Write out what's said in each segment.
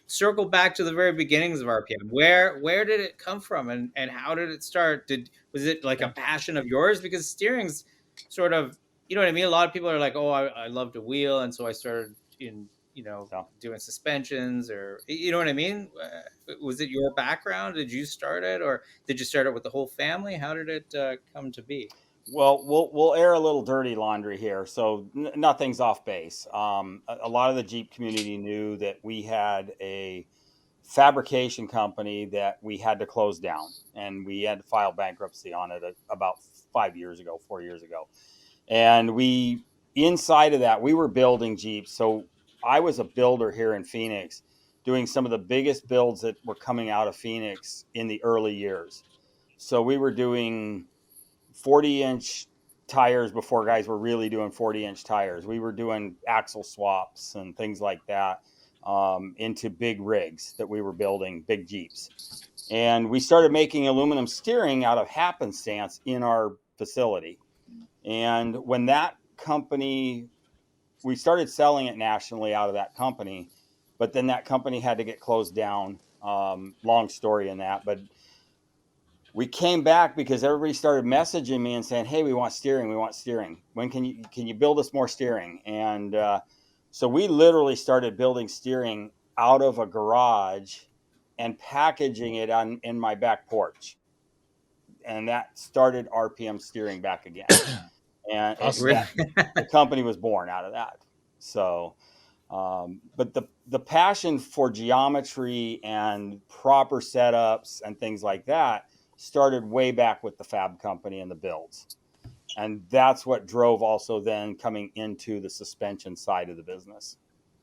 circle back to the very beginnings of RPM. Where did it come from, and how did it start? Was it like a passion of yours? Because steering's sort of, you know what I mean? A lot of people are like, oh, I love to wheel, and so I started in, doing suspensions, or you know what I mean? Was it your background? Did you start it, or did you start it with the whole family? How did it come to be? Well, we'll air a little dirty laundry here, so nothing's off base. A lot of the Jeep community knew that we had a fabrication company that we had to close down, and we had to file bankruptcy on it about 5 years ago, 4 years ago. And inside of that, we were building Jeeps. So I was a builder here in Phoenix, doing some of the biggest builds that were coming out of Phoenix in the early years. So we were doing 40-inch tires before guys were really doing 40-inch tires. We were doing axle swaps and things like that into big rigs that we were building, big Jeeps. And we started making aluminum steering out of happenstance in our facility. And when that company, we started selling it nationally out of that company, but then that company had to get closed down. Long story in that, but we came back because everybody started messaging me and saying, "Hey, we want steering. We want steering. When can you build us more steering?" And so we literally started building steering out of a garage and packaging it in my back porch, and that started RPM steering back again. And the company was born out of that. So, but the passion for geometry and proper setups and things like that started way back with the fab company and the builds. And that's what drove also then coming into the suspension side of the business.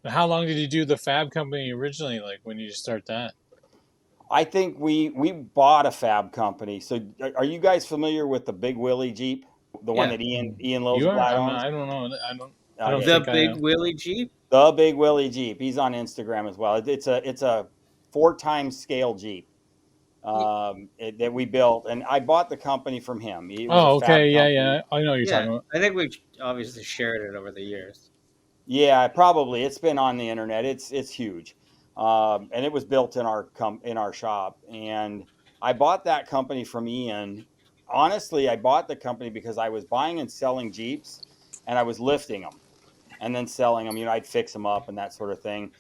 How long did you do the fab company originally? Like, when did you start that? I think we bought a fab company. So are you guys familiar with the Big Willie Jeep? The one that Ian Lilsblad owns? I don't know. I don't the Big Willie Jeep? The Big Willie Jeep. He's on Instagram as well. It's a 4x scale Jeep that we built, and I bought the company from him. Okay, yeah. I know what you're talking about. I think we've obviously shared it over the years. Yeah, probably. It's been on the internet. It's huge, and it was built in our shop. And I bought that company from Ian. Honestly, I bought the company because I was buying and selling Jeeps, and I was lifting them and then selling them. I'd fix them up and that sort of thing.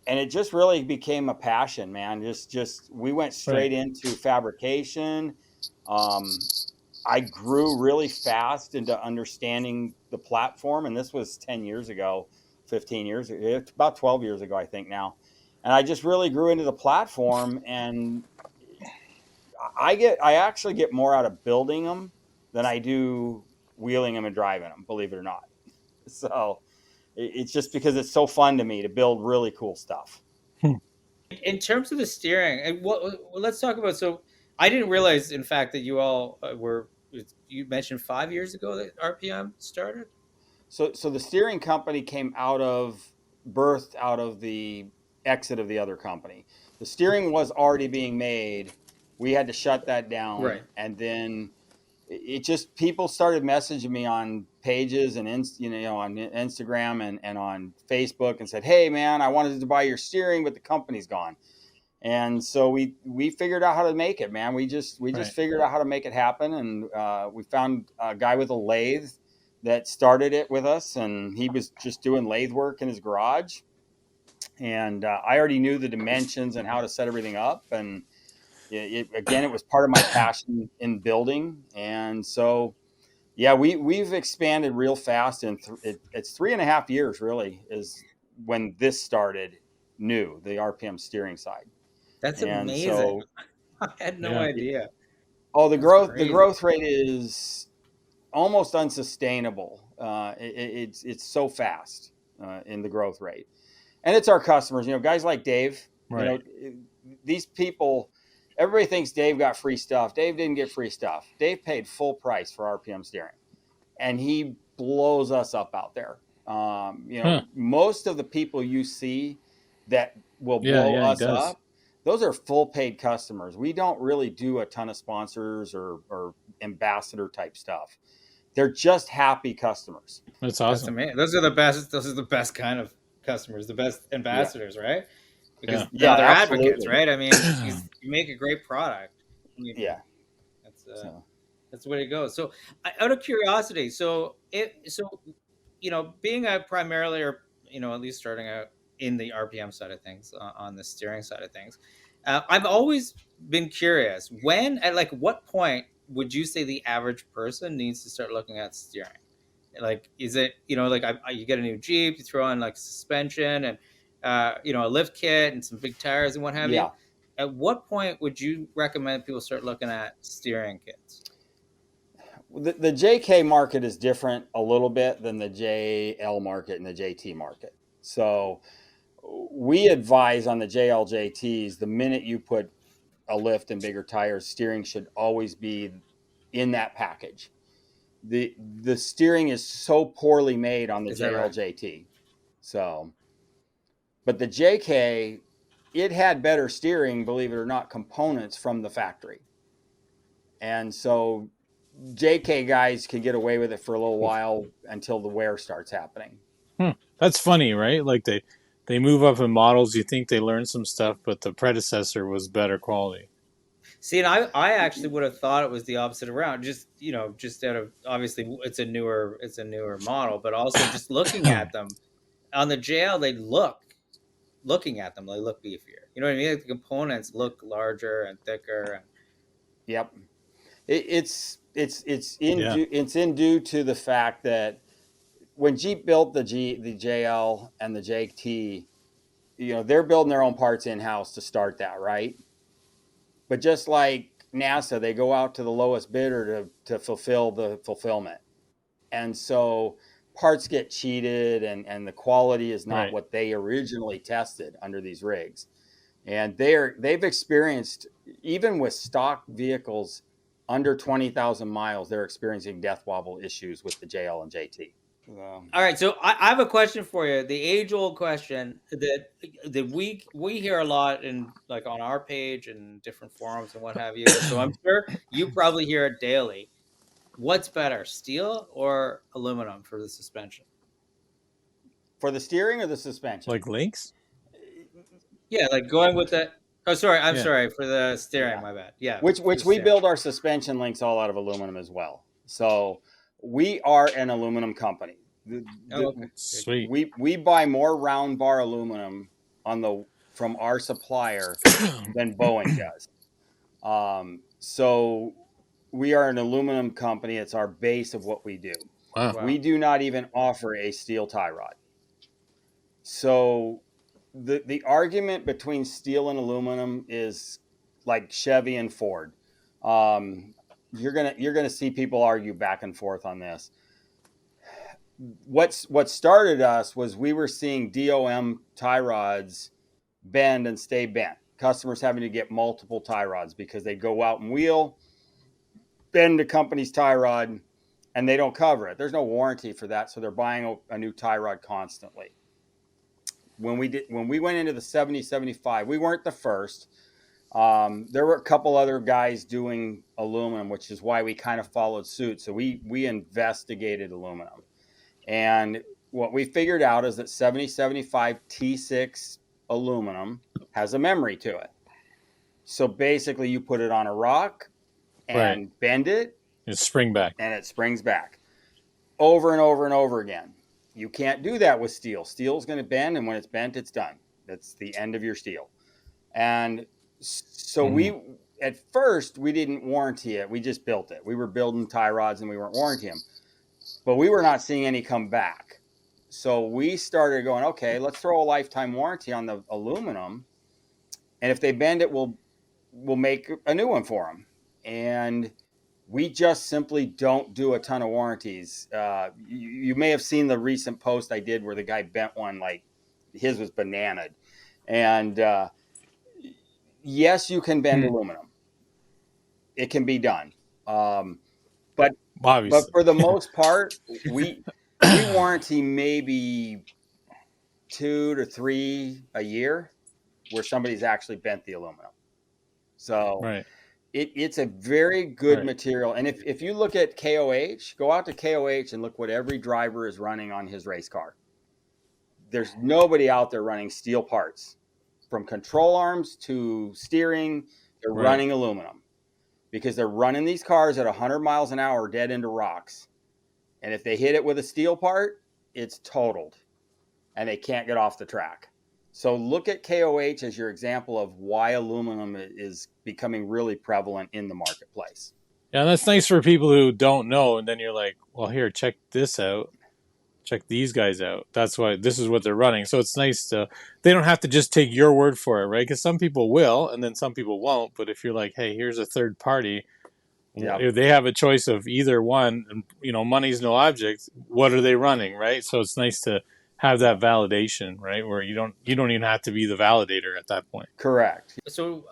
And it just really became a passion, man. Just we went straight into fabrication. I grew really fast into understanding the platform, and this was 10 years ago, 15 years ago, it's about 12 years ago, I think now. And I just really grew into the platform, and I actually get more out of building them than I do wheeling them and driving them, believe it or not. So it's just because it's so fun to me to build really cool stuff. In terms of the steering, let's talk about. So I didn't realize, in fact, that you all you mentioned 5 years ago that RPM started. So the steering company birthed out of the exit of the other company. The steering was already being made. We had to shut that down. Right. And then it just, people started messaging me on pages and on Instagram and on Facebook and said, "Hey man, I wanted to buy your steering, but the company's gone." And so we figured out how to make it, man. We just figured out how to make it happen. And we found a guy with a lathe that started it with us, and he was just doing lathe work in his garage. And I already knew the dimensions and how to set everything up. And again, it was part of my passion in building. And so, yeah, we've expanded real fast. And it's 3.5 years really is when this started new, the RPM steering side. That's amazing. So, I had no idea. Oh, the growth rate is almost unsustainable. It's so fast in the growth rate. And it's our customers, guys like Dave. Right. These people, everybody thinks Dave got free stuff. Dave didn't get free stuff. Dave paid full price for RPM steering, and he blows us up out there. Most of the people you see that will blow us up, those are full paid customers. We don't really do a ton of sponsors or ambassador type stuff. They're just happy customers. That's awesome. Those are the best. Those are the best kind of customers, the best ambassadors, right? because Yeah, now they're advocates, absolutely. right? I mean, you make a great product. Yeah. That's So that's the way to go. So, out of curiosity, being a primarily, or at least starting out in the RPM side of things, on the steering side of things, I've always been curious, at like what point would you say the average person needs to start looking at steering? Like, is it, like, you get a new Jeep, you throw on like suspension and a lift kit and some big tires and what have you. yeah. At what point would you recommend people start looking at steering kits? The JK market is different a little bit than the JL market and the JT market. So we advise on the JLJTs, the minute you put a lift and bigger tires, steering should always be in that package. The steering is so poorly made on the Is that right? JLJT. So, but the JK, it had better steering, believe it or not, components from the factory. And so JK guys can get away with it for a little while until the wear starts happening. That's funny, right? Like they move up in models. You think they learned some stuff, but the predecessor was better quality. See, and I actually would have thought it was the opposite around. Just out of, obviously it's a newer model, but also just looking at them on the JL, looking at them, they look beefier. You know what I mean? Like the components look larger and thicker. And Yep. Yeah. It's in due to the fact that when Jeep built the JL and the JT, they're building their own parts in house to start that, right? But just like NASA, they go out to the lowest bidder to fulfill the fulfillment, and so parts get cheated, and the quality is not Right. what they originally tested under these rigs. And they've experienced, even with stock vehicles under 20,000 miles, they're experiencing death wobble issues with the JL and JT. all right, so I have a question for you. The age-old question that we hear a lot in, like, on our page and different forums and what have you. So I'm sure you probably hear it daily. What's better, steel or aluminum for the suspension? For the steering or the suspension? Like links? Yeah, like going with the. Oh, sorry. I'm Yeah. sorry for the steering. Yeah. My bad. Yeah, Which for the we steering. build our suspension links all out of aluminum as well. So we are an aluminum company. Oh, okay. Sweet. We buy more round bar aluminum from our supplier than Boeing does. So we are an aluminum company. It's our base of what we do. Wow. Wow. We do not even offer a steel tie rod. So the argument between steel and aluminum is like Chevy and Ford. You're gonna see people argue back and forth on this. What started us was we were seeing DOM tie rods bend and stay bent. Customers having to get multiple tie rods because they go out and wheel, bend the company's tie rod, and they don't cover it. There's no warranty for that, so they're buying a new tie rod constantly. When we went into the 70-75, we weren't the first. There were a couple other guys doing aluminum, which is why we kind of followed suit. So we investigated aluminum. And what we figured out is that 70-75 T6 aluminum has a memory to it. So basically you put it on a rock and bend it. It's spring back. And it springs back over and over and over again. You can't do that with steel. Steel's going to bend, and when it's bent, it's done. That's the end of your steel. And so at first, we didn't warranty it. We just built it. We were building tie rods, and we weren't warranting them. But we were not seeing any come back. So we started going, okay, let's throw a lifetime warranty on the aluminum. And if they bend it, we'll make a new one for them. And we just simply don't do a ton of warranties. You may have seen the recent post I did where the guy bent one, like his was bananaed. And yes, you can bend aluminum. It can be done. But for the most part, we warranty maybe 2 to 3 a year where somebody's actually bent the aluminum. So it's a very good material. And if you look at KOH, go out to KOH and look what every driver is running on his race car. There's nobody out there running steel parts from control arms to steering, they're Right. running aluminum because they're running these cars at 100 miles an hour dead into rocks. And if they hit it with a steel part, it's totaled and they can't get off the track. So look at KOH as your example of why aluminum is becoming really prevalent in the marketplace. Yeah, and that's nice for people who don't know, and then you're like, well, here, check this out. Check these guys out. That's why this is what they're running. So it's nice to, they don't have to just take your word for it, right? Because some people will, and then some people won't. But if you're like, hey, here's a third party, if they have a choice of either one, and money's no object, what are they running, right? So it's nice to have that validation, right? Where you don't even have to be the validator at that point. Correct. So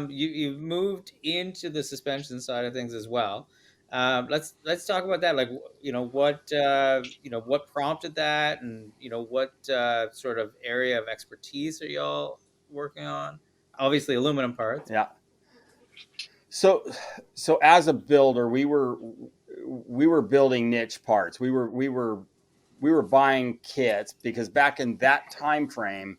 you've moved into the suspension side of things as well. Let's talk about that. Like what prompted that, and what sort of area of expertise are y'all working on? Obviously, aluminum parts. Yeah. So as a builder, we were building niche parts. We were buying kits because back in that time frame,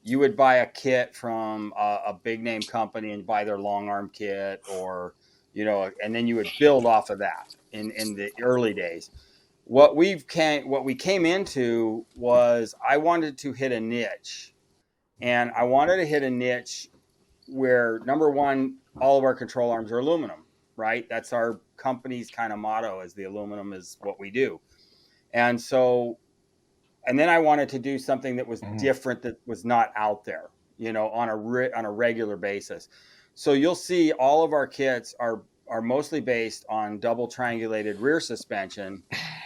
you would buy a kit from a big name company and buy their long arm kit, or and then you would build off of that in the early days. What we came into was I wanted to hit a niche, and I wanted to hit a niche where, number one, all of our control arms are aluminum, right? That's our company's kind of motto, is the aluminum is what we do. And then I wanted to do something that was different, that was not out there, on a regular basis. So you'll see all of our kits are mostly based on double triangulated rear suspension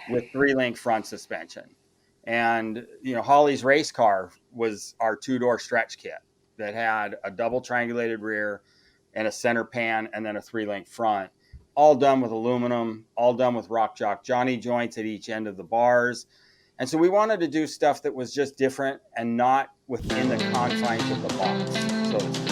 with 3-link front suspension. And Holly's race car was our 2-door stretch kit that had a double triangulated rear and a center pan and then a 3-link front, all done with aluminum, all done with rock jock Johnny joints at each end of the bars. And so we wanted to do stuff that was just different and not within the confines of the box, so to speak.